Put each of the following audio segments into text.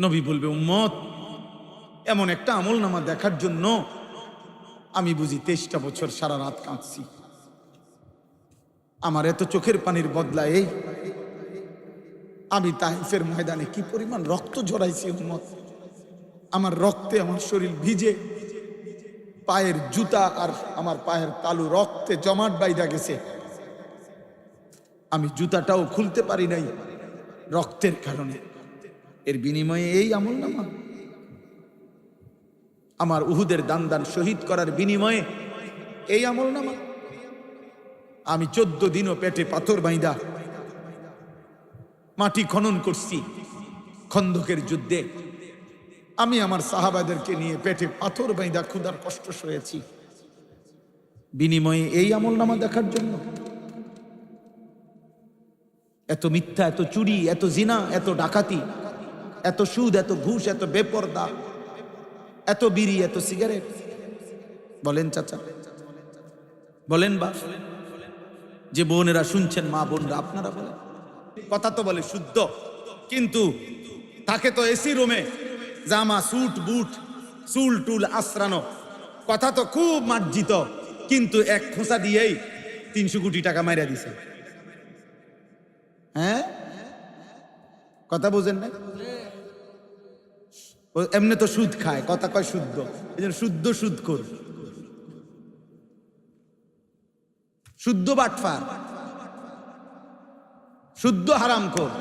নবী বলবে, উম্মত, এমন একটা আমল নামা দেখার জন্য আমি বুঝি 23টা বছর সারা রাত কাঁদছি। আমার এত চোখের পানির বদলায় এই আমি তাইফের ময়দানে কি পরিমাণ রক্ত ঝরাইছি উম্মত। আমার রক্তে আমার শরীর ভিজে, পায়ের জুতা আর আমার পায়ের তালু রক্তে জমাট বাইধা গেছে। আমি জুতাটাও খুলতে পারি নাই রক্তের কারণে। এর বিনিময়ে এই আমল নামা, আমার উহুদের দান শহীদ করার বিনিময়ে এই আমল নামা। আমি 14 দিনও পেটে পাথর বাইঁধা মাটি খনন করছি খন্দকের যুদ্ধে। আমি আমার সাহাবাদেরকে নিয়ে পেটে পাথর বাইঁধা ক্ষুধার কষ্ট সয়েছি, বিনিময়ে এই আমল নামা দেখার জন্য। এত মিথ্যা, এত চুরি, এত জিনা, এত ডাকাতি, এত সুদ, এত ঘুষ, এত বেপরদা, এত বিড়ি, এত সিগারেট। বলেন চাচা, বলেন বা যে বোনেরা শুনছেন, মা বোনরা, আপনারা বলেন। কথা তো বলে শুদ্ধ, কিন্তু থাকে তো এসি রুমে, জামা স্যুট বুট চুল টুল আশ্রানো। কথা তো খুব মার্জিত, কিন্তু এক খোঁচা দিয়েই 300 কোটি টাকা মাইরা দিছে। হ্যাঁ, কথা বুঝেন না? এমনি তো সুদ খায়, কথা কয় শুদ্ধ, এই জন্য শুদ্ধ সুদ কর, শুদ্ধ বাটফার, শুদ্ধ হারাম কর।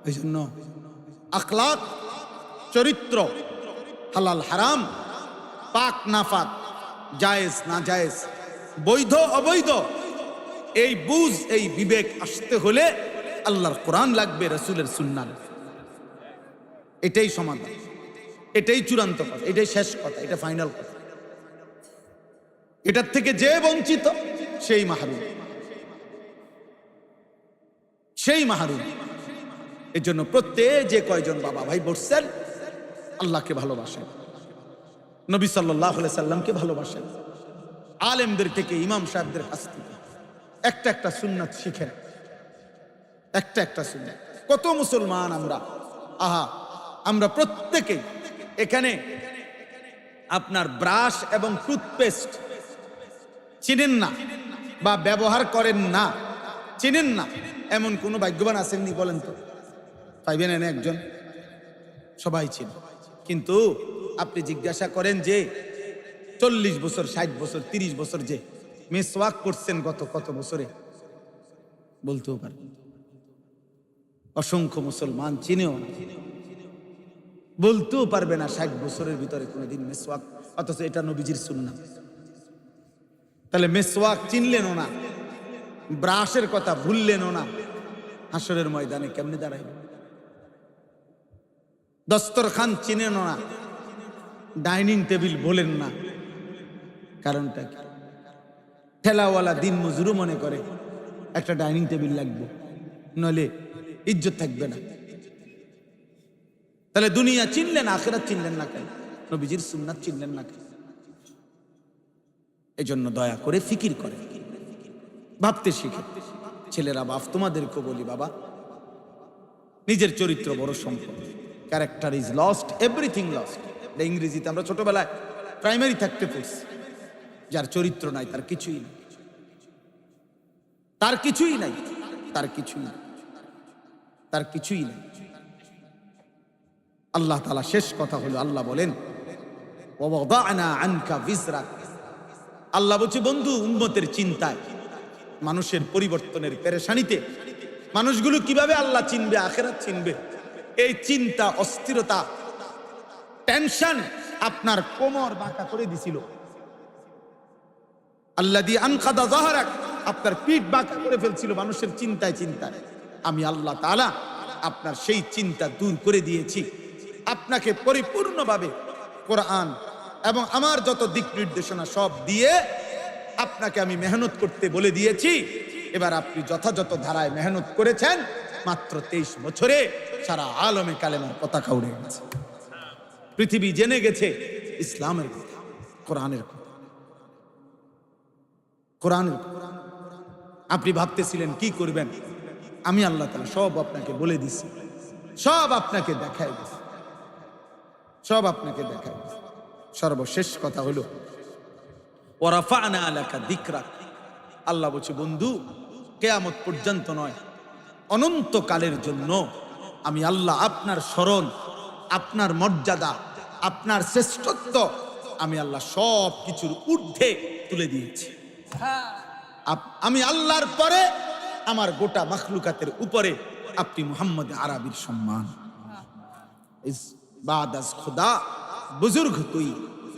এই জন্য আখলাক, চরিত্র, হালাল হারাম, পাক না পাক, জায়েজ না জায়েজ, বৈধ অবৈধ, এই বুঝ, এই বিবেক আসতে হলে আল্লাহর কোরআন লাগবে, রাসূলের সুন্নাহ। এটাই সমাধান, এটাই চূড়ান্ত কথা, এটাই শেষ কথা, এটা ফাইনাল কথা। এটার থেকে যে বঞ্চিত সেই মাহরুম, সেই মাহরুম। এর জন্য প্রত্যেক যে কয়জন বাবা ভাই বসছেন, আল্লাহকে ভালোবাসেন, নবী সাল্লাল্লাহু আলাইহি সাল্লামকে ভালোবাসেন, আলেমদের থেকে, ইমাম সাহেবদের কাছ থেকে একটা একটা সুন্নাত শিখেন, একটা একটা সুন্নাত। কত মুসলমান আমরা, আমরা প্রত্যেকেই এখানে আপনার ব্রাশ এবং টুথপেস্ট চিনেন না বা ব্যবহার করেন না, চিনেন না, এমন কোন ভাগ্যবান আসেননি বলেন তো? পাইবেন এনে একজন? সবাই চিনে, কিন্তু আপনি জিজ্ঞাসা করেন যে 40 বছর, 60 বছর, 30 বছর যে মিসওয়াক করছেন কত বছরে, বলতেও পারেন। অসংখ্য মুসলমান চিনেও না, বলতেও পারবে না 60 বছরের ভিতরে কোনোদিন মিসওয়াক, অথচ এটা নবীজির সুন্নাহ। তাহলে মিসওয়াক চিনলেনও না, ব্রাশের কথা ভুললেনও না, হাসরের ময়দানে কেমনে দাঁড়াইবেন? দস্তরখান চিনেনও না, ডাইনিং টেবিল বলেন না, কারণটা কি? ঠেলাওয়ালা দিন মজুরও মনে করে একটা ডাইনিং টেবিল লাগবে, নইলে ইজ্জত থাকবে না। তাহলে দুনিয়া চিনলেন, আখিরাত চিনলেন না কেন? নবীজির সুন্নাত চিনলেন না কেন? এই জন্য দয়া করে ফিকির করে ভাবতে শিখে। ছেলেরা, বাপ তোমাদেরকে বলি, বাবা, নিজের চরিত্র বড় সম্পদ। Character is lost, everything lost. ইংরেজিতে আমরা ছোটবেলায় প্রাইমারি থাকতে পড়ছি, যার চরিত্র নাই তার কিছুই নাই, তার কিছুই নাই, তার কিছুই নাই, তার কিছুই নাই। আল্লাহ তাআলা শেষ কথা হলো, আল্লাহ বলেন ওয়াদা'না আনকা বিজরাক। আল্লাহ বলছে, বন্ধু, উম্মতের চিন্তায়, মানুষের পরিবর্তনের পেরেশানিতে মানুষগুলো কিভাবে আল্লাহ চিনবে, আখিরাত চিনবে, এই চিন্তা, অস্থিরতা, টেনশন আপনার কোমর বাঁকা করে দিছিল। আল্লাযী আনকাদা যাহরাক, আপনার পিঠ বাঁকা করে ফেলছিল মানুষের চিন্তায় চিন্তায়। আমি আল্লাহ তাআলা আপনার সেই চিন্তা দূর করে দিয়েছি, আপনাকে পরিপূর্ণভাবে কোরআন এবং আমার যত দিক নির্দেশনা সব দিয়ে আপনাকে আমি মেহনত করতে বলে দিয়েছি। এবার আপনি যথাযথ ধারায় মেহনত করেছেন, মাত্র 23 বছরে সারা আলমে কালেমার পতাকা উড়ে গেছে। পৃথিবী জেনে গেছে ইসলামের কথা, কোরআনের কথা, কোরআনের কথা। আপনি ভাবতেছিলেন কি করবেন, আমি আল্লাহ তাআলা সব আপনাকে বলে দিছি। সব আপনাকে দেখায় গেছে, সব আপনাকে দেখায় গেছে। সর্বশেষ কথা হলো ওয়ারাফা'না আলাকা যিকরাক। আল্লাহ বলছে বন্ধু কিয়ামত পর্যন্ত নয়, অনন্তকালের জন্য আমি আল্লাহ আপনার স্মরণ, আপনার মর্যাদা, আপনার শ্রেষ্ঠত্ব আমি আল্লাহ সব কিছুর ঊর্ধ্বে তুলে দিয়েছি। আমি আল্লাহর পরে আমার গোটা মাখলুকাতের উপরে আপনি মুহাম্মদ আরবির সম্মান। ইস বাদাস খুদা বুজুর্গ তুই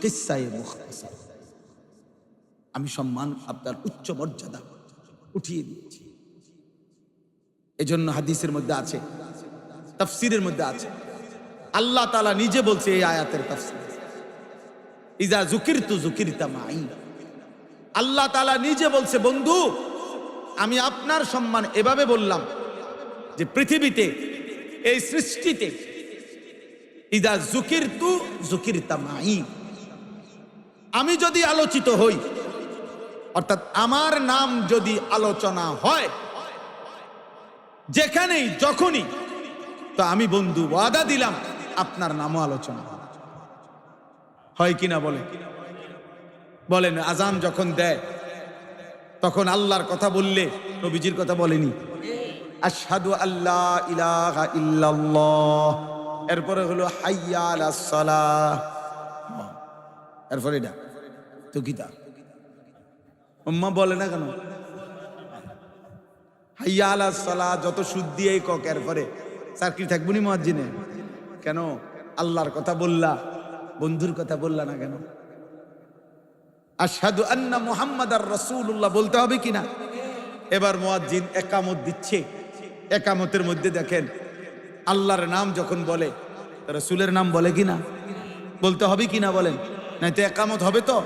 কিসসায়ে মুখতাসার। আমি সম্মান আপনার উচ্চ মর্যাদা উঠিয়ে দিয়েছি। এজন্য হাদিসের মধ্যে আছে, তাফসীরের মধ্যে আছে, আল্লাহ তাআলা নিজে বলছে এই আয়াতের তাফসীর, ইজা যুকিরতু যুকিরতা মাই। আল্লাহ তাআলা নিজে বলছে বন্ধু আমি আপনার সম্মান এভাবে বললাম যে পৃথিবীতে এই সৃষ্টিতে ইজা যুকিরতু যুকিরতা মাই, আমি যদি আলোচিত হই, অর্থাৎ আমার নাম যদি আলোচনা হয় যেখানেই যখনই, তো আমি বন্ধু ওয়াদা দিলাম আপনার নামও আলোচনা হয় কিনা বলে বলেন। আজান যখন দেয় তখন আল্লাহর কথা বললে নবীজির কথা বলেনি? আশহাদু আল্লা ইলাহা ইল্লাল্লাহ, এরপরে হলো হাইয়া আলাস সালাহ, এরপরে এটা তো কিতা উম্মা বলে না কেন? হাইয়া আলাস সালাহ যত সুদ দিয়েই কক, এরপরে চাকরি থাকবনি মুয়াজ্জিনে। কেন আল্লাহর কথা বললা, বন্ধুর কথা বললা না কেন? আশহাদু আন্না মুহাম্মাদার রাসূলুল্লাহ বলতে হবে কিনা? এবার মুয়াজ্জিন একামত দিচ্ছে, একামতের মধ্যে দেখেন আল্লাহর নাম যখন বলে রাসূলের নাম বলে কিনা, বলতে হবে কিনা বলেন, নাই তো একামত হবে তো।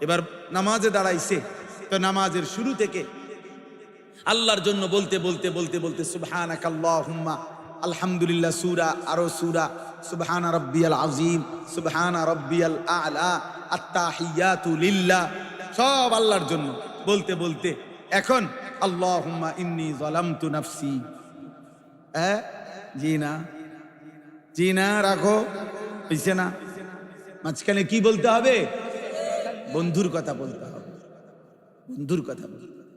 এবার নামাজে দাঁড়াইছে, তো নামাজের শুরু থেকে আল্লাহর জন্য বলতে বলতে বলতে বলতে সুবহানাকাল্লাহুম্মা আলহামদুলিল্লাহ সূরা, আরো সূরা সুবহানা রাব্বিয়াল আযীম, সুবহানা রাব্বিয়াল আ'লা, আত্তাহিয়াতু লিল্লাহ, সব আল্লাহর জন্য বলতে বলতে এখন আল্লাহুম্মা ইন্নী যালামতু নাফসি। জি না, জি না, রাখো, হইছে না? মাঝখানে কি বলতে হবে? বন্ধুর কথা বলতে হবে, বন্ধুর কথা বলতে হবে।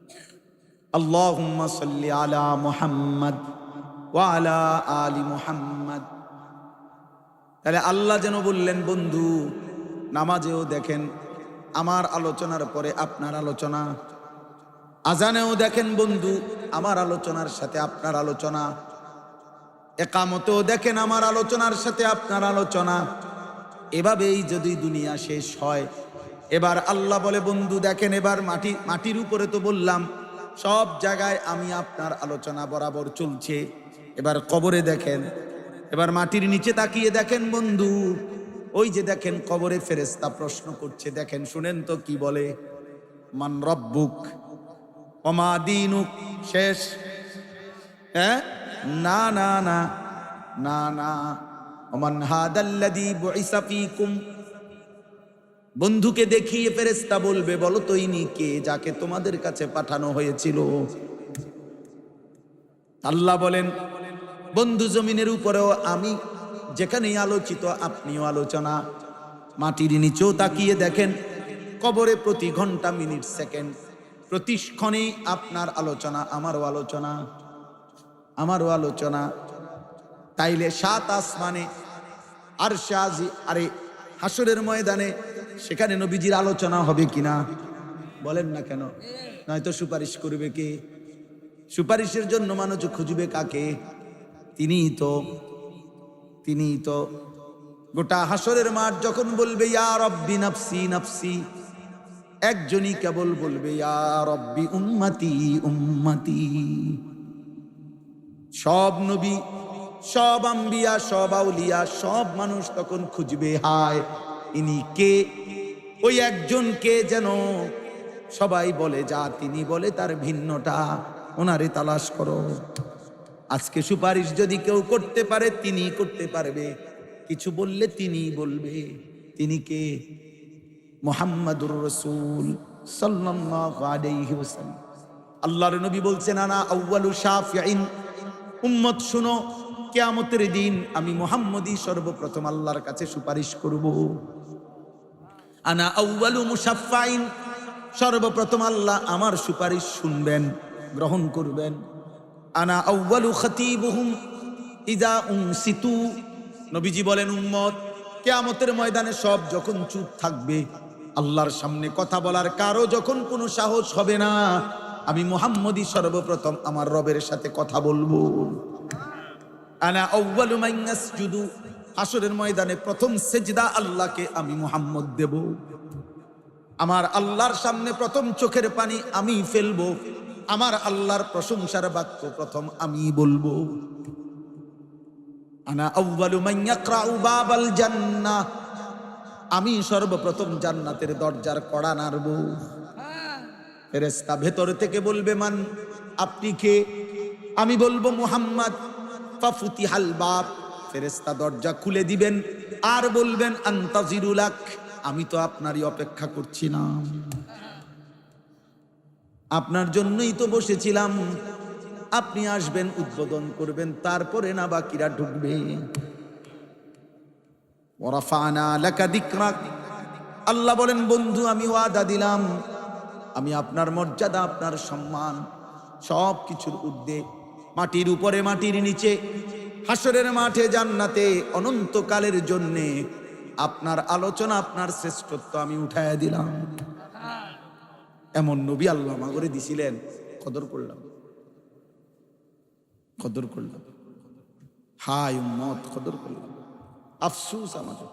আল্লাহুম্মা সাল্লি আলা মুহাম্মদ ওয়া আলা আলি মুহাম্মদ। তাহলে আল্লাহ যেন বললেন বন্ধু, নামাজেও দেখেন আমার আলোচনার পরে আপনার আলোচনা, আজানেও দেখেন বন্ধু আমার আলোচনার সাথে আপনার আলোচনা, একামতেও দেখেন আমার আলোচনার সাথে আপনার আলোচনা। এভাবেই যদি দুনিয়া শেষ হয়, এবার আল্লাহ বলে বন্ধু দেখেন এবার মাটির উপরে তো বললাম সব জায়গায় আমি আপনার আলোচনা বরাবর চলছে, এবার কবরে দেখেন, এবার মাটির নিচে তাকিয়ে দেখেন বন্ধু, ওই যে দেখেন কবরে ফেরেশতা প্রশ্ন করছে, দেখেন শুনেন তো কি বলে, মান রব্বুক ওমা দীনুক। শেষ? হ্যাঁ, না না না না না, ওমান হাদাল্লাযী বুইসা ফীকুম। বন্ধুকে দেখিয়ে ফেরেশতা বলবে বলো তো ইনি কে যাকে তোমাদের কাছে পাঠানো হয়েছিল। আল্লাহ বলেন বন্ধু জমিনের উপরেও আমি যেখানেই আলোচিত আপনিও আলোচনা, মাটির নিচেও তাকিয়ে দেখেন কবরে প্রতি ঘন্টা মিনিট সেকেন্ড প্রতি ক্ষণে আপনার আলোচনা, আমারও আলোচনা, আমারও আলোচনা। তাইলে সাত আসমানে আরশে আজিম, আরে হাসরের ময়দানে সেখানে নবীজির আলোচনা হবে কিনা বলেন না কেন? নয়তো সুপারিশ করবে কে? সুপারিশের জন্য মানুষ খুঁজবে কাকে? তিনিই তো গোটা হাসরের মাঠ যখন বলবে ইয়া রব্বি নাফসি নাফসি, একজনই কেবল বলবে ইয়া রব্বি উম্মতি উম্মতি। সব নবী, সব আম্বিয়া, সব আউলিয়া, সব মানুষ তখন খুঁজবে হায় ইনি কে, ওই একজন কে যেন সবাই বলে যা তিনি বলে তার ভিন্নটা, ওনারে তালাশ করো। আজকে সুপারিশ যদি কেউ করতে পারে তিনি করতে পারবে, কিছু বললে তিনি বলবে। তিনি কে? মুহাম্মাদুর রাসূল সাল্লাল্লাহু আলাইহি ওয়াসাল্লাম। আল্লাহর নবী বলছেন আনা আউয়ালু শাফিঈন, উম্মত শুনো কিয়ামতের দিন আমি মুহাম্মদই সর্বপ্রথম আল্লাহর কাছে সুপারিশ করব। আনা আউয়ালু মুশাফফাইন, সর্বপ্রথম আল্লাহ আমার সুপারিশ শুনবেন, গ্রহণ করবেন। আনা আউয়ালু খতিবুহুম ইযা উনসিতু, নবীজি বলেন উম্মত কিয়ামতের ময়দানে সব যখন চুপ থাকবে, আল্লাহর সামনে কথা বলার কারো যখন কোনো সাহস হবে না, আমি মুহাম্মদই সর্বপ্রথম আমার রবের সাথে কথা বলবো। আনা আউয়ালু মান ইয়াসজুদু, হাসরের ময়দানে প্রথম সেজদা আল্লাহকে আমি মুহাম্মদ দেব। আমার আল্লাহর সামনে প্রথম চোখের পানি আমি ফেলবো, আমার আল্লাহর প্রশংসার বাক্য প্রথম আমি বলবো। আনা আউয়ালু মান ইয়াকরাউ বাবাল জান্নাহ, আমি সর্বপ্রথম জান্নাতের দরজার কড়া নাড়ব। ফেরেশতা ভেতর থেকে বলবে মান, আপনি কে? আমি বলবো মুহাম্মদ। ফাফুতিহাল বাব, ফেরেশতা দরজা খুলে দিবেন আর বলবেন আনতাজিরুলাক, আমি তো আপনারই অপেক্ষা করছিলাম, আপনার জন্যই তো বসেছিলাম, আপনি আসবেন, উদ্বোধন করবেন, তারপরে না বাকিরা ঢুকবে। ওয়ারাফানা লাকা যিকরাক, আল্লাহ বলেন বন্ধু আমি ওয়াদা দিলাম, আমি আপনার মর্যাদা, আপনার সম্মান সব কিছুর ঊর্ধ্বে, মাটির উপরে মাটির নিচে, হাসরের মাঠে জান্নাতে অনন্তকালের জন্যে আপনার আলোচনা, আপনার শ্রেষ্ঠত্ব আমি উঠাইয়া দিলাম। এমন নবী আল্লাহ মাগরে দিছিলেন, কদর করলাম, কদর করলাম। হায় উম্মত, কদর করলাম। আফসোস আমাদের,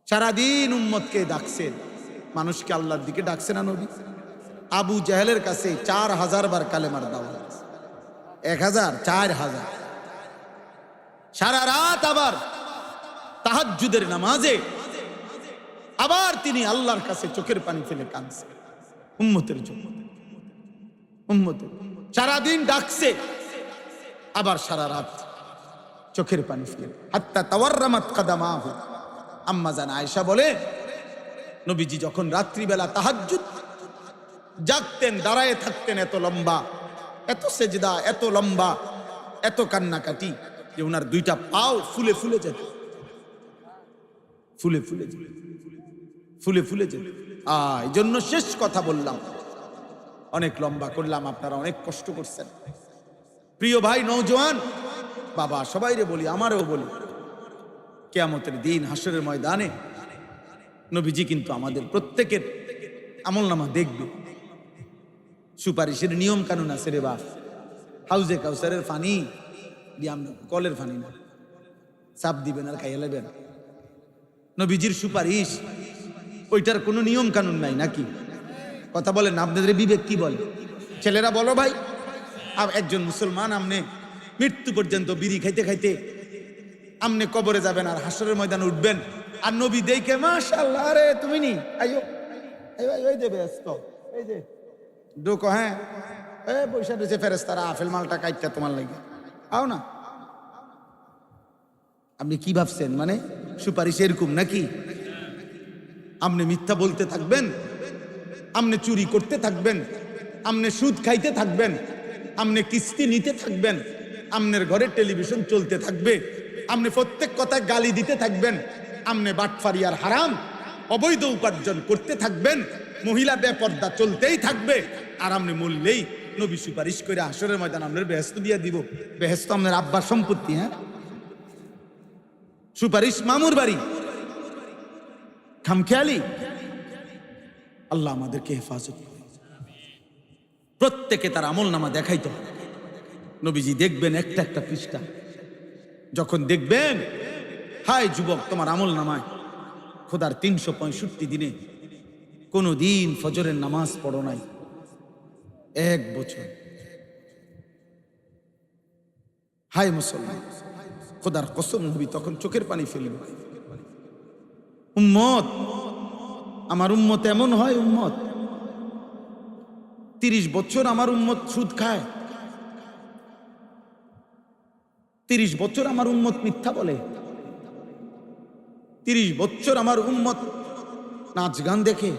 সারাদিন উম্মতকে ডাকছেন, মানুষকে আল্লাহর দিকে ডাকছে না নবী? আবু জাহেলের কাছে 4000 বার কালেমার দাওয়াত, 1000 4000, সারা রাত আবার তাহাজ্জুদের নামাজে আবার তিনি আল্লাহর কাছে চোখের পানি ফেলে কাঁদছে উম্মতের জন্য। উম্মতের সারাদিন ডাকছে, আবার সারা রাত চোখের পানি ফেলে, হাত্তা তাওয়াররামাত কাদামাহু। আম্মা জান আয়েশা বলে, নবীজি যখন রাত্রিবেলা তাহাজ্জুদ জাগতেন, দাঁড়ায় থাকতেন এত লম্বা, এত সেজদা, এত লম্বা, এত কান্নাকাটি যে ওনার 2টা পাও ফুলে ফুলে যেত, ফুলে ফুলে যেত, ফুলে ফুলে যেত। এই জন্য শেষ কথা বললাম, অনেক লম্বা করলাম, আপনারা অনেক কষ্ট করছেন। প্রিয় ভাই নওজোয়ান বাবা, সবাইরে বলি, আমারও বলি, কিয়ামতের দিন হাসরের ময়দানে নবীজি কিন্তু আমাদের প্রত্যেকের আমলনামা দেখবে। সুপারিশের নিয়ম কানুন আছে রে বাপ। হাউজে কাউসারের পানি দিয়ে আমরা কলের পানি না, চাপ দিবেন আর খাইয়া নেবেন। নবীজির সুপারিশ, ওইটার কোনো নিয়ম কানুন নাই নাকি? কথা বলেন, আপনাদের বিবেক কি বলে? ছেলেরা বলো ভাই, একজন মুসলমান আমনে মৃত্যু পর্যন্ত বিড়ি খাইতে খাইতে আমনে কবরে যাবেন আর হাসরের ময়দানে উঠবেন, আর নবী দেখে মাশাআল্লাহ, আরে তুমি নি আইও, এই যে ব্যস্ত, এই যে ঢোকো, হ্যাঁ পয়সা দিয়েছে ফেরেশতারা, আফেল মালটা কাইটটা তোমার লাগে, আও না। আপনি কি ভাবছেন মানে সুপারিশ এরকম নাকি? আপনি মিথ্যা বলতে থাকবেন, আপনি চুরি করতে থাকবেন, আপনি সুদ খাইতে থাকবেন, আপনি কিস্তি নিতে থাকবেন, আপনার ঘরে টেলিভিশন চলতে থাকবে, আপনি প্রত্যেক কথায় গালি দিতে থাকবেন, আপনি বাটফারি আর হারাম অবৈধ উপার্জন করতে থাকবেন, মহিলা বেপর্দা চলতেই থাকবে, আর আপনি মূল্যেই নবী সুপারিশ করে হাসরের ময়দান আপনার বেহেশত দিয়ে দিব। বেহেশত আপনার আব্বার সম্পত্তি, হ্যাঁ? সুপারিশ মামুর বাড়ি, খামখেয়ালি। আল্লাহ আমাদেরকে হেফাজত করে। প্রত্যেকে তার আমলনামা দেখাইতে হবে। নবীজি দেখবেন একটা একটা পৃষ্ঠা, যখন দেখবেন হায় যুবক তোমার আমলনামায় খোদার 365 দিনে কোনো দিন ফজরের নামাজ পড়ো নাই, 1 বছর, হায় মুসলমান, খোদার কসম, নবী তখন চোখের পানি ফেলবে। উম্মত, আমার উম্মত এমন হয়, উম্মত 30 বছর আমার উম্মত সুদ খায়, 30 বছর আমার উম্মত মিথ্যা বলে, 30 বছর আমার উম্মত নাচ গান দেখে,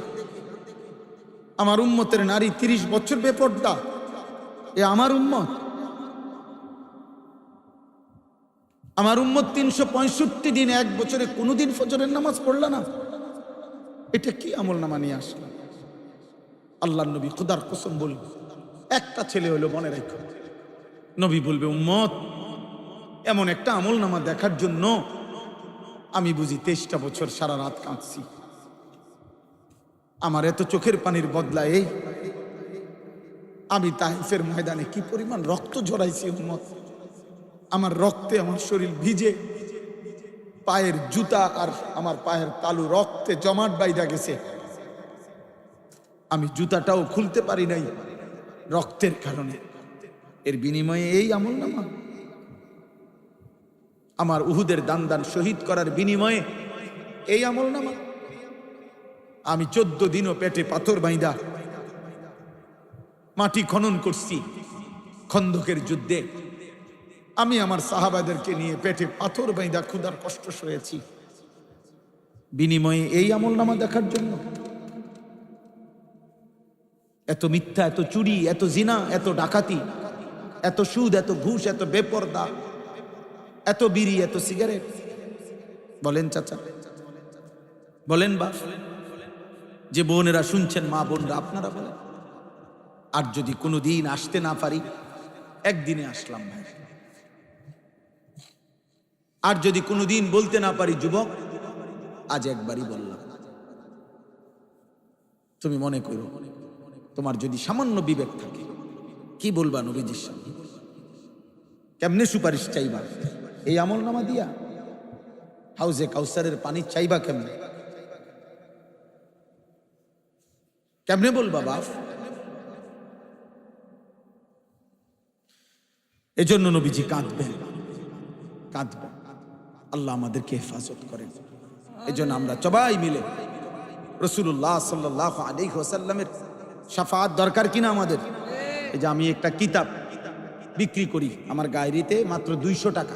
আমার উম্মতের নারী 30 বছর বেপর্দা, এ আমার উম্মত। আমার উম্মত 365 দিন, এক বছরে কোনোদিন ফজরের নামাজ পড়লা না, এটা কি আমল নামা নিয়ে আসলো? আল্লাহ নবী খুদার কসম বলবে, একটা ছেলে হলো, মনে রাখো, নবী বলবে, উম্মত, এমন একটা আমল নামা দেখার জন্য আমি বুঝি 23টা বছর সারা রাত কাঁদছি। আমার এত চোখের পানির বদলায় এই আমি তাইফের ময়দানে কি পরিমাণ রক্ত ঝরাইছি উম্মত। আমার রক্তে আমার শরীর ভিজে, পায়ের জুতা আর আমার পায়ের তালু রক্তে জমাট বাইধা গেছে। আমি জুতাটাও খুলতে পারি নাই রক্তের কারণে। এর বিনিময়ে এই আমল নামা? আমার উহুদের দান দান শহীদ করার বিনিময়ে এই আমল নামা? আমি 14 দিনও পেটে পাথর বাইন্দা মাটি খনন করছি খন্দকের যুদ্ধে। আমি আমার সাহাবাদেরকে নিয়ে পেটে পাথর বাইন্দা ক্ষুধার কষ্ট সয়েছি, বিনিময়ে এই আমল নামা দেখার জন্য? এত মিথ্যা, এত চুরি, এত জিনা, এত ডাকাতি, এত সুদ, এত ঘুষ, এত বেপরদা, এত বিড়ি, এত সিগারেট। বলেন চাচা, বলেন বাপ, যে বোনেরা শুনছেন, মা বোনরা, আপনারা বলেন। আর যদি কোনোদিন আসতে না পারি, একদিনে আসলাম ভাই। আর যদি কোনোদিন বলতে না পারি, যুবক, আজ একবারই বললাম। তুমি মনে করো, তোমার যদি সামান্য বিবেক থাকে, কি বলবা নবীজির সামনে? কেমনে সুপারিশ চাইবা? এই আমল নামা দিয়া? হাউজে কাউসারের পানি চাইবা কেমনে? কেমনে বলবা বাপ? এজন্য নবীজি কাঁদবেন, কাঁদবেন। আল্লাহ আমাদেরকে হেফাজত করেন। এজন্য আমরা সবাই মিলে রাসূলুল্লাহ সাল্লাল্লাহু আলাইহি ওয়াসাল্লামের শাফাআত দরকার কিনা আমাদের? এই যে আমি একটা কিতাব বিক্রি করি আমার গায়রিতে, মাত্র 200 টাকা।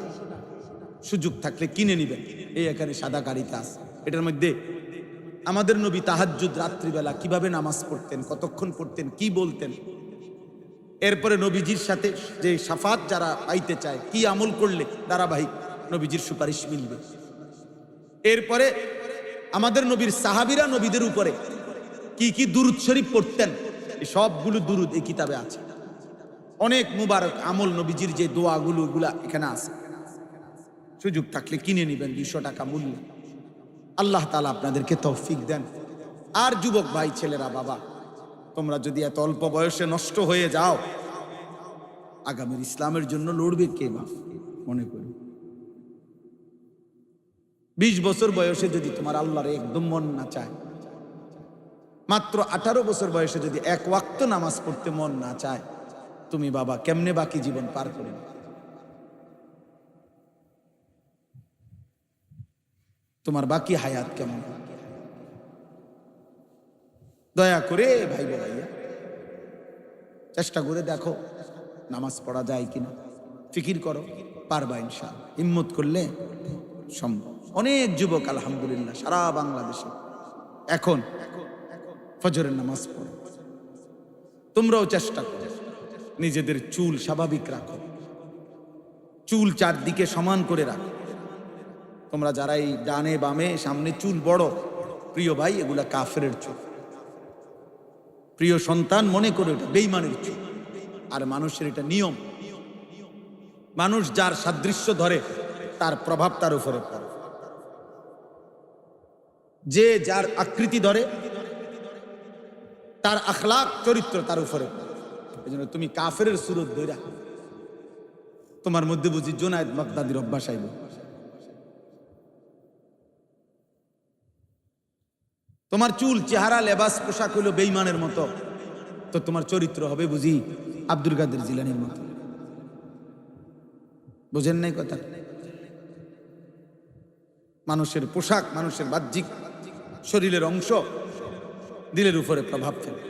সুযোগ থাকলে কিনে নিবেন। এই এখানে সাদা গাড়িতে আছে। এটার মধ্যে আমাদের নবী তাহাজ্জুদ রাত্রিবেলা কিভাবে নামাজ পড়তেন, কতক্ষণ পড়তেন, কি বলতেন, এরপরে নবীজির সাথে যে শাফাত যারা পাইতে চায়, কি আমল করলে ধারাবাহিক নবীজির সুপারিশ মিলবে। এরপরে আমাদের নবীর সাহাবীরা নবীদের উপরে কি কি দুরূদ শরীফ পড়তেন, এই সবগুলো দুরূদ এই কিতাবে আছে। অনেক মুবারক আমল নবীজির যে দোয়াগুলো, এগুলা এখানে আছে। সুযোগ থাকলে কিনে নিবেন, 200 টাকা মূল্য। আল্লাহ তাআলা আপনাদেরকে তৌফিক দেন। আর যুবক ভাই, ছেলেরা, বাবা, তোমরা যদি এত অল্প বয়সে নষ্ট হয়ে যাও, আগামীর ইসলামের জন্য লড়বে কে বাপ? মনে করি 20 বছর বয়সে যদি তোমার আল্লাহর একদম মন না চায়, মাত্র 18 বছর বয়সে যদি এক ওয়াক্ত নামাজ পড়তে মন না চায়, তুমি বাবা কেমনে বাকি জীবন পার করবে? তোমার বাকি হায়াত কেমন? দয়া করে ভাই ভাইয়া চেষ্টা করে দেখো নামাজ পড়া যায় কিনা। ফিকির করো, পারবা ইনশাআল্লাহ। হিম্মত করলে সম্ভব। অনেক যুবক আলহামদুলিল্লাহ সারা বাংলাদেশে এখন ফজরের নামাজ পড়ে। তোমরাও চেষ্টা করো, নিজেদের চুল স্বাভাবিক রাখো, চুল চারদিকে সমান করে রাখো। তোমরা যারা এই ডানে বামে সামনে চুল বড়, প্রিয় ভাই, এগুলা কাফেরের চুল। প্রিয় সন্তান, মনে করে এটা বেঈমানের চুল। আর মানুষের এটা নিয়ম, মানুষ যার সাদৃশ্য ধরে তার প্রভাব তার উপরে পড়ে। যে যার আকৃতি ধরে তার আখলাক চরিত্র তার উপরে পড়ে। এই জন্য তুমি কাফেরের সুরত ধইরা তোমার মধ্যে বুঝি জুনায়েদ বাগদাদির অভ্যাস আইব। তোমার চুল, চেহারা, লেবাস, পোশাক হইল বেঈমানের মতো, তো তোমার চরিত্র হবে বুঝি আব্দুল কাদের জিলানীর মতো। বুঝেন নাই কথা? মানুষের পোশাক, মানুষের বাহ্যিক শরীরের অংশ দিলের উপরে প্রভাব ফেলে।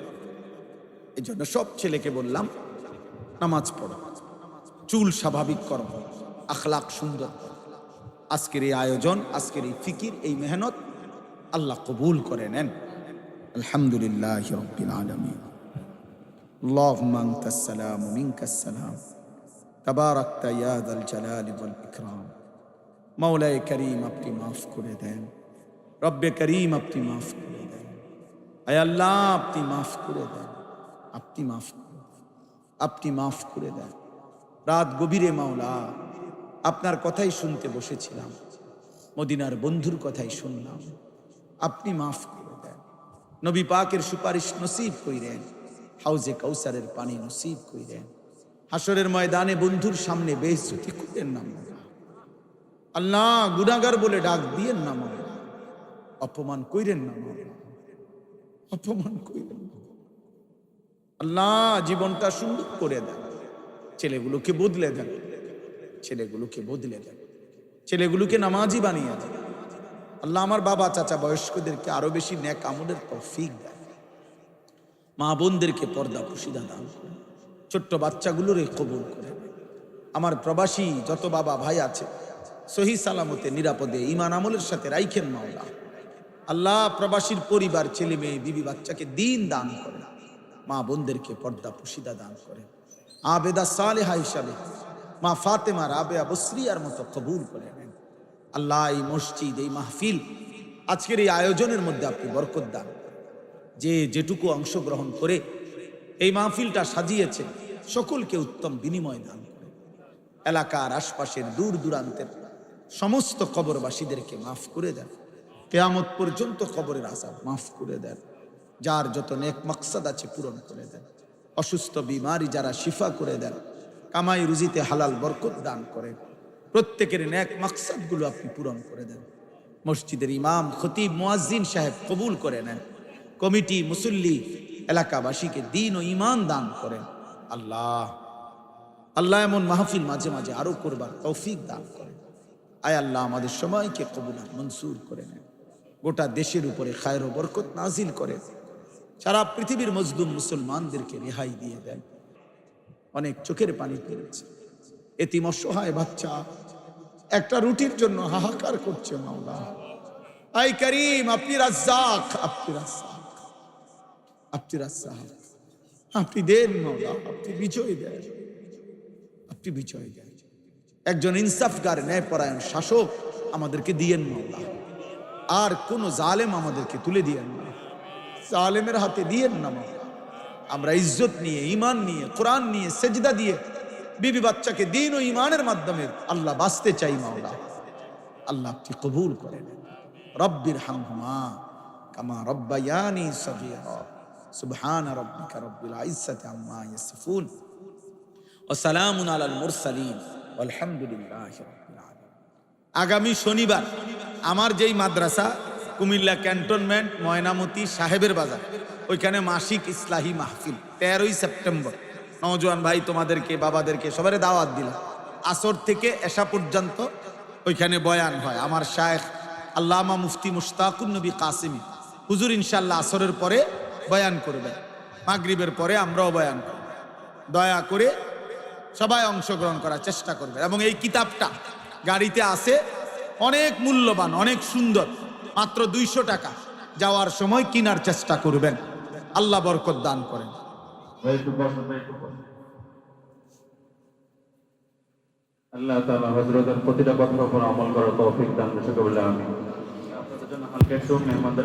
এই জন্য সব ছেলেকে বললাম, নামাজ পড়ো, চুল স্বাভাবিক করো, আখলাক সুন্দর করো। আজকের এই আয়োজন, আজকের এই ফিকির, এই মেহনত আল্লাহ কবুল করে নেন। আলহামদুলিল্লাহ রাব্বিল আলামিন। اللهم أنت السلام ومنك السلام تباركت يا ذا الجلال والإكرام মাওলায়ে করিম আপনি মাফ করে দেন, রব্বে করিম আপনি মাফ করে দেন, আয় আল্লাহ আপনি মাফ করে দেন, আপনি মাফ করে দেন, আপনি মাফ করে দেন। রাত গভীরে মাওলা আপনার কথাই শুনতে বসেছিলাম, মদিনার বন্ধুর কথাই শুনলাম, আপনি মাফ করে দেন। নবী পাকের সুপারিশ নসিব কইরেন, হাউজে কাউসারের পানি নসিব কইরেন, হাসরের ময়দানে বন্ধুর সামনে বেইজ্জতি করেন না মাওলা। আল্লাহ গুনাহগার বলে ডাক দিয়েন না মাওলা, অপমান কইরেন না মাওলা, অপমান কইরেন না। আল্লাহ জীবনটা সুন্দর করে দেন, ছেলেগুলোকে বদলে দেন, ছেলেগুলোকে বদলে দেন, ছেলেগুলোকে নামাজি বানিয়ে দেন। আল্লাহ আমার বাবা চাচা বয়স্কদেরকে আরো বেশি নেক আমলের তৌফিক দেন, মা বোনদেরকে পর্দা পুশিদা দান করেন, ছোট্ট বাচ্চাগুলোরে কবুল করেন। আমার প্রবাসী যত বাবা ভাই আছে সহি সালামতে নিরাপদে ঈমান আমলের সাথে রাইখেন মাওলা। আল্লাহ প্রবাসীর পরিবার ছেলে মেয়ে বিবি বাচ্চাকে দিন দান করেন, মা বোনদেরকে পর্দা পুশিদা দান করেন। আবেদা সালেহা হিসাবে মা ফাতেমা রাবেয়া বসরিয়ার মতো কবুল করে নেন। আল্লাহ এই মসজিদ এই মাহফিল আজকের এই আয়োজনের মধ্যে আপনি বরকত দান করেন। যে যেটুকু অংশগ্রহণ করে এই মাহফিলটা সাজিয়েছে সকলকে উত্তম বিনিময় দান করেন। এলাকার আশপাশের দূর দূরান্তের সমস্ত কবরবাসীদেরকে মাফ করে দেন, কিয়ামত পর্যন্ত কবরের আযাব মাফ করে দেন। যার যত নেক মাকসাদ আছে পূরণ করে দেন, অসুস্থ বিমারি যারা শিফা করে দেন, কামাই রুজিতে হালাল বরকত দান করেন, প্রত্যেকের নেক মাকসাদগুলো আপনি পূরণ করে দেন। মসজিদের ইমাম খতিব মুয়াজ্জিন সাহেব কবুল করে নেন, কমিটি মুসল্লি এলাকাবাসীকে দিন ও ঈমান দান করেন। আল্লাহ আল্লাহ এমন মাহফিল মাঝে মাঝে আরো করবার তৌফিক দান করেন। আয় আল্লাহ আমাদের সময়কে কবুল আর মনসুর করে নেন, গোটা দেশের উপরে খায়ের ও বরকত নাজিল করেন, সারা পৃথিবীর মজলুম মুসলমানদেরকে রেহাই দিয়ে দেন। অনেক চোখের পানি পড়েছে, এতিম অসহায় বাচ্চা একটা রুটির জন্য হাহাকার করছে মাওলা। আয় করিম আপনি রাজ্জাক, আপনি রাজ্জাক, আপনি রাজ্জাক, আপনি দেন মাওলা, আপনি বিজয় দেন, আপনি বিজয় দেন। একজন ইনসাফগার ন্যায়পরায়ণ শাসক আমাদেরকে দিয়েন মাওলা, আর কোন জালেম আমাদেরকে তুলে দিয়েন না, জালেমের হাতে দিয়েন না মাওলা। আমরা ইজ্জত নিয়ে ঈমান নিয়ে কোরআন নিয়ে সেজদা দিয়ে বিবি বাচ্চাকে দিন ও ঈমানের মাধ্যমে আল্লাহ বাঁচতে চাই মাওলা। আল্লাহ আপনি কবুল করেন। রব্বির হামহুমা কামা রব্বায়ানি সগীরা সুবহানা রাব্বিকা রব্বিল ইজ্জাতি আম্মা ইয়াসিফুন ওয়া সালামুন আলাল মুরসালিন আলহামদুলিল্লাহি রাব্বিল আলামিন। আগামী শনিবার আমার যেই মাদ্রাসা কুমিল্লা ক্যান্টনমেন্ট ময়নামতি সাহেবের বাজার, ওইখানে মাসিক ইসলাহি মাহফিল 13ই সেপ্টেম্বর। নওজোয়ান ভাই তোমাদেরকে বাবাদেরকে সবারে দাওয়াত দিলাম। আসর থেকে এশা পর্যন্ত ওইখানে বয়ান হয়। আমার শায়েখ আল্লামা মুফতি মুশতাকুন নবী কাসিমি হুজুর ইনশাআল্লাহ আসরের পরে বয়ান করবেন, মাগরিবের পরে আমরাও বয়ান করব। দয়া করে সবাই অংশগ্রহণ করার চেষ্টা করবে। এবং এই কিতাবটা গাড়িতে আছে, অনেক মূল্যবান, অনেক সুন্দর, মাত্র 200 টাকা। যাওয়ার সময় কেনার চেষ্টা করবেন। আল্লাহ বরকত দান করেন। আল্লাহ তাআলা হযরতের প্রতিটা কথার উপর আমল করার তৌফিক দান করুন। আমিন। আপনাদের জন্য হালকা একটু মেহমানদের